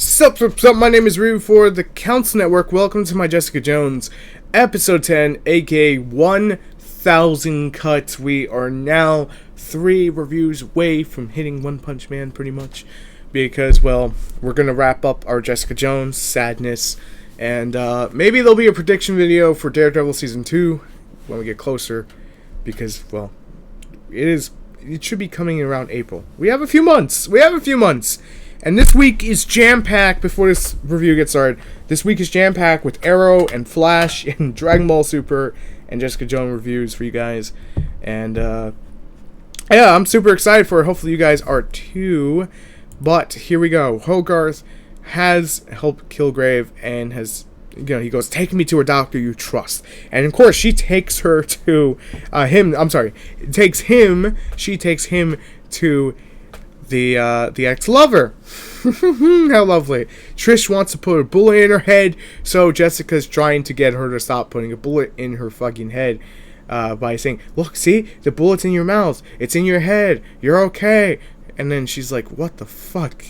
Sup, my name is Ryu for the Council Network. Welcome to my Jessica Jones, episode 10, aka 1000 cuts. We are now 3 reviews away from hitting One Punch Man, pretty much. Because, well, we're going to wrap up our Jessica Jones sadness. And maybe there'll be a prediction video for Daredevil Season 2 when we get closer. Because, well, it should be coming around April. We have a few months. And this week is jam-packed, before this review gets started, this week is jam-packed with Arrow and Flash and Dragon Ball Super and Jessica Jones reviews for you guys. And, yeah, I'm super excited for it. Hopefully you guys are too. But, here we go. Hogarth has helped Kilgrave and has, he goes, take me to a doctor you trust. And, of course, she takes her to, she takes him to the ex-lover. How lovely. Trish wants to put a bullet in her head, so Jessica's trying to get her to stop putting a bullet in her fucking head by saying, look, see, the bullet's in your mouth, it's in your head, you're okay. And then she's like, what the fuck?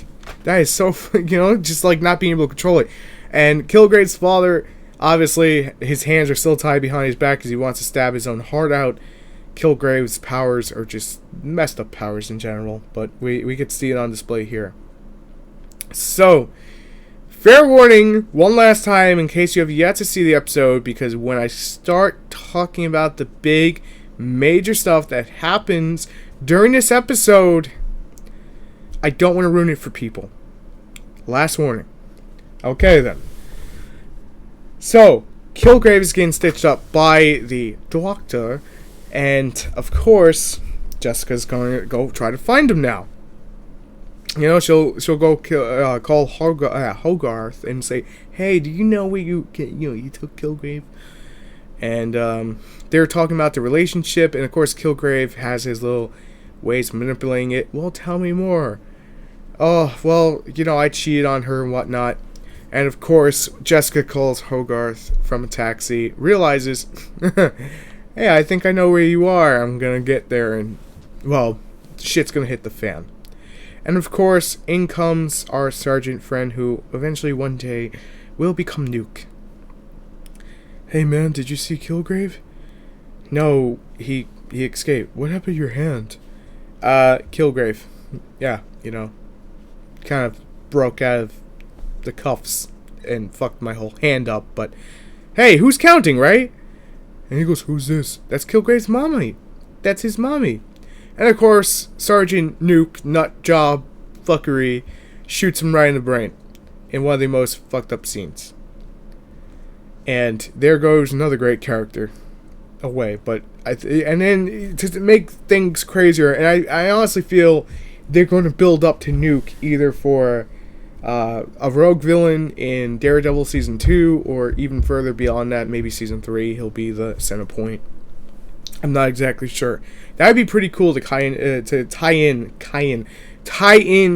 That is so, just like not being able to control it. And Kilgrave's father, obviously, his hands are still tied behind his back because he wants to stab his own heart out. Kilgrave's powers are just messed up powers in general, but we could see it on display here. So, fair warning, one last time, in case you have yet to see the episode, because when I start talking about the big, major stuff that happens during this episode, I don't want to ruin it for people. Last warning. Okay, then. So, Kilgrave is getting stitched up by the doctor, and, of course, Jessica's going to go try to find him now. She'll go call Hogarth and say, hey, do you know where you took Kilgrave? And they're talking about the relationship, and, of course, Kilgrave has his little ways of manipulating it. Well, tell me more. Oh, well, I cheated on her and whatnot. And, of course, Jessica calls Hogarth from a taxi, realizes... hey, I think I know where you are. I'm gonna get there and, well, shit's gonna hit the fan. And of course, in comes our sergeant friend who eventually one day will become Nuke. Hey man, did you see Kilgrave? No, he escaped. What happened to your hand? Kilgrave. Yeah, kind of broke out of the cuffs and fucked my whole hand up, but hey, who's counting, right? And he goes, who's this? That's Kilgrave's mommy. That's his mommy. And of course, Sergeant Nuke, nut job, fuckery, shoots him right in the brain. In one of the most fucked up scenes. And there goes another great character away. But and then to make things crazier, and I honestly feel they're going to build up to Nuke either for a rogue villain in Daredevil Season 2, or even further beyond that, maybe Season 3, he'll be the center point. I'm not exactly sure. That would be pretty cool to tie in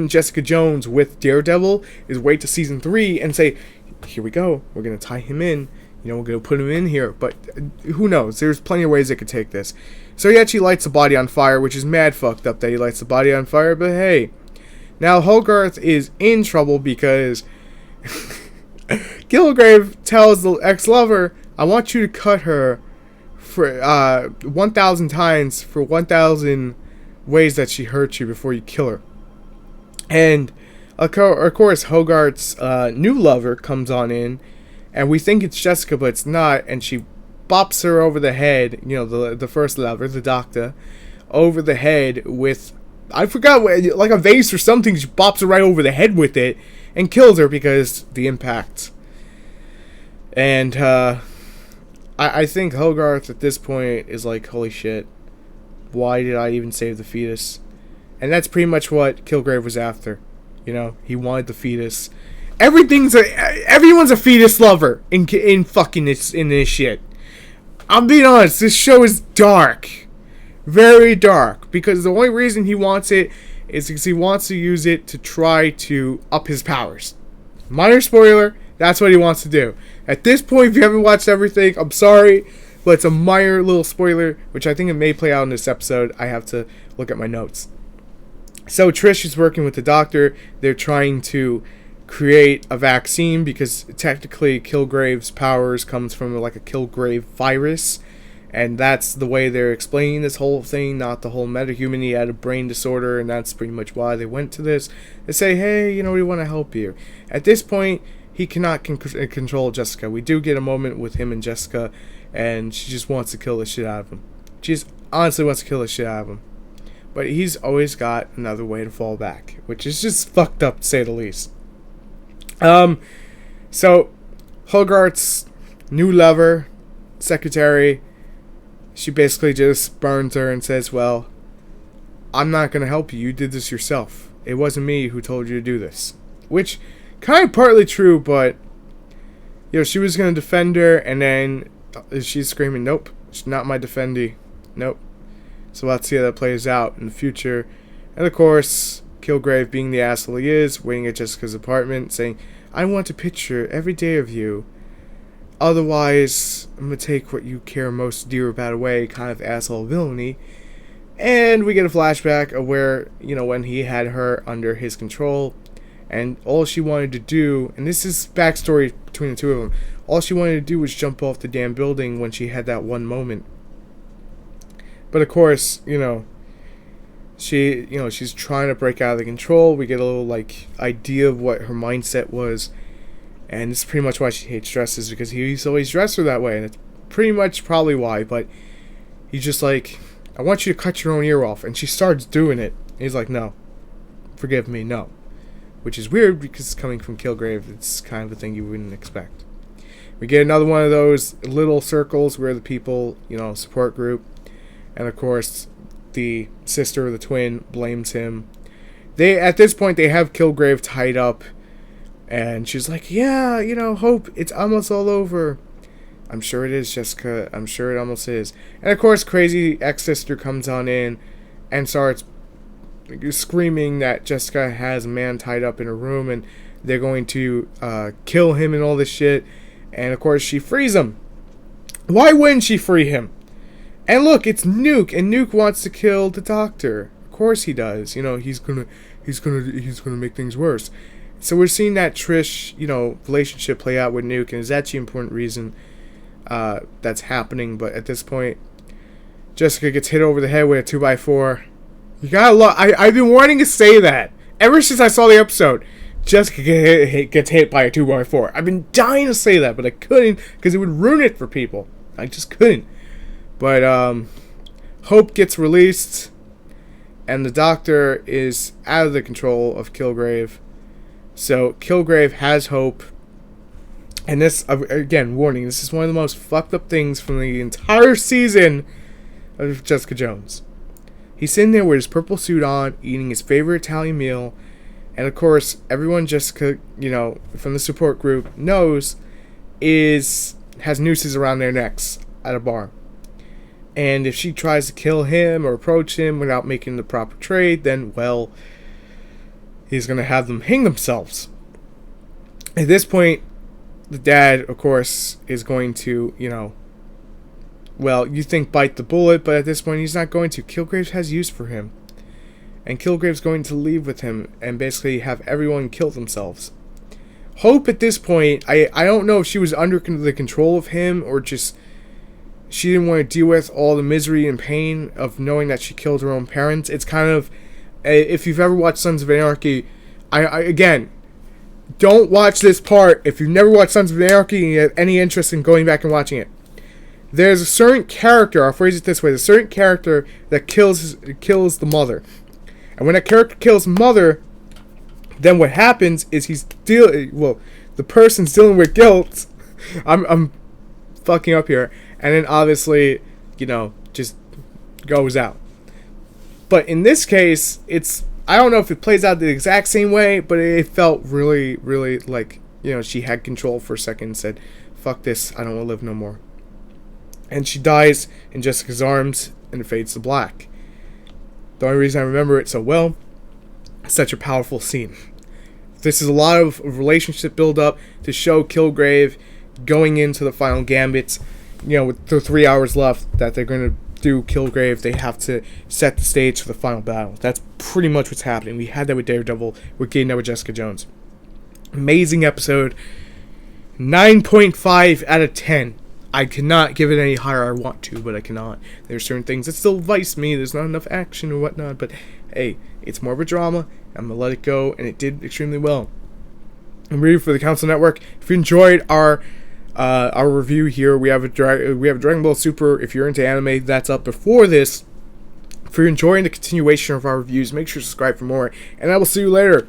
Jessica Jones with Daredevil, is wait to Season 3 and say, here we go, we're going to tie him in, we're going to put him in here, but who knows, there's plenty of ways they could take this. So he actually lights the body on fire, which is mad fucked up that he lights the body on fire, but hey. Now, Hogarth is in trouble because Kilgrave tells the ex-lover, I want you to cut her for 1,000 times for 1,000 ways that she hurt you before you kill her. And, of course, Hogarth's new lover comes on in, and we think it's Jessica, but it's not, and she bops her over the head, the first lover, the doctor, over the head with... I forgot, like a vase or something, she bops her right over the head with it and kills her because the impact. And I think Hogarth at this point is like, holy shit, why did I even save the fetus? And that's pretty much what Kilgrave was after. He wanted the fetus. Everyone's a fetus lover in fucking this shit. I'm being honest, this show is dark. Very dark, because the only reason he wants it is because he wants to use it to try to up his powers. Minor spoiler, that's what he wants to do. At this point, if you haven't watched everything, I'm sorry, but it's a minor little spoiler, which I think it may play out in this episode. I have to look at my notes. So Trish is working with the doctor. They're trying to create a vaccine, because technically Kilgrave's powers comes from like a Kilgrave virus, and that's the way they're explaining this whole thing, not the whole metahuman. He had a brain disorder, and that's pretty much why they went to this. They say, hey, we want to help you. At this point, he cannot control Jessica. We do get a moment with him and Jessica, and she just wants to kill the shit out of him. She just honestly wants to kill the shit out of him. But he's always got another way to fall back, which is just fucked up, to say the least. So, Hogarth's new lover, secretary, she basically just burns her and says, well, I'm not going to help you. You did this yourself. It wasn't me who told you to do this. Which, kind of partly true, but, she was going to defend her, and then she's screaming, nope, she's not my defendee. Nope. So let's see how that plays out in the future. And of course, Kilgrave, being the asshole he is, waiting at Jessica's apartment, saying, I want a picture every day of you. Otherwise, I'm going to take what you care most dear about away, kind of asshole villainy. And we get a flashback of where, when he had her under his control, and all she wanted to do, and this is backstory between the two of them, all she wanted to do was jump off the damn building when she had that one moment. But of course, she's trying to break out of the control. We get a little, idea of what her mindset was. And this is pretty much why she hates dresses, because he's always dressed her that way. And it's pretty much probably why. But he's just like, I want you to cut your own ear off. And she starts doing it. And he's like, no. Forgive me, no. Which is weird, because it's coming from Kilgrave. It's kind of a thing you wouldn't expect. We get another one of those little circles where the people, support group. And of course, the sister or the twin blames him. At this point, they have Kilgrave tied up. And she's like, yeah, Hope, it's almost all over. I'm sure it is, Jessica. I'm sure it almost is. And of course, crazy ex-sister comes on in and starts screaming that Jessica has a man tied up in a room and they're going to kill him and all this shit. And of course, she frees him. Why wouldn't she free him? And look, it's Nuke, and Nuke wants to kill the doctor. Of course he does. He's gonna make things worse. So we're seeing that Trish, relationship play out with Nuke, and it's actually an important reason that's happening. But at this point, Jessica gets hit over the head with a 2x4. You gotta love. I've been wanting to say that ever since I saw the episode. Jessica gets hit by a 2x4. I've been dying to say that, but I couldn't because it would ruin it for people. I just couldn't. But Hope gets released, and the doctor is out of the control of Kilgrave. So Kilgrave has Hope. And this, again, warning, this is one of the most fucked up things from the entire season of Jessica Jones. He's sitting there with his purple suit on, eating his favorite Italian meal. And of course, everyone Jessica, from the support group knows has nooses around their necks at a bar. And if she tries to kill him or approach him without making the proper trade, then, well, he's going to have them hang themselves. At this point, the dad, of course, is going to, you think bite the bullet, but at this point he's not going to. Kilgrave has use for him. And Kilgrave's going to leave with him and basically have everyone kill themselves. Hope at this point, I don't know if she was under the control of him or just she didn't want to deal with all the misery and pain of knowing that she killed her own parents. It's kind of, if you've ever watched Sons of Anarchy, again, don't watch this part if you've never watched Sons of Anarchy and you have any interest in going back and watching it. There's a certain character, I'll phrase it this way, there's a certain character that kills the mother. And when that character kills mother, then what happens is the person's dealing with guilt. I'm fucking up here. And then obviously, just goes out. But in this case, I don't know if it plays out the exact same way, but it felt really, really like, she had control for a second and said, fuck this, I don't want to live no more. And she dies in Jessica's arms and it fades to black. The only reason I remember it so well, it's such a powerful scene. This is a lot of relationship build up to show Kilgrave going into the final gambits. With the 3 hours left that they're going to do Kilgrave, they have to set the stage for the final battle. That's pretty much what's happening. We had that with Daredevil. We're getting that with Jessica Jones. Amazing episode. 9.5 out of 10. I cannot give it any higher. I want to, but I cannot. There's certain things that still vice me. There's not enough action or whatnot. But hey, it's more of a drama. I'm going to let it go. And it did extremely well. I'm ready for the Council Network. If you enjoyed our review here, we have a Dragon Ball Super. If you're into anime, that's up before this. If you're enjoying the continuation of our reviews, make sure to subscribe for more. And I will see you later.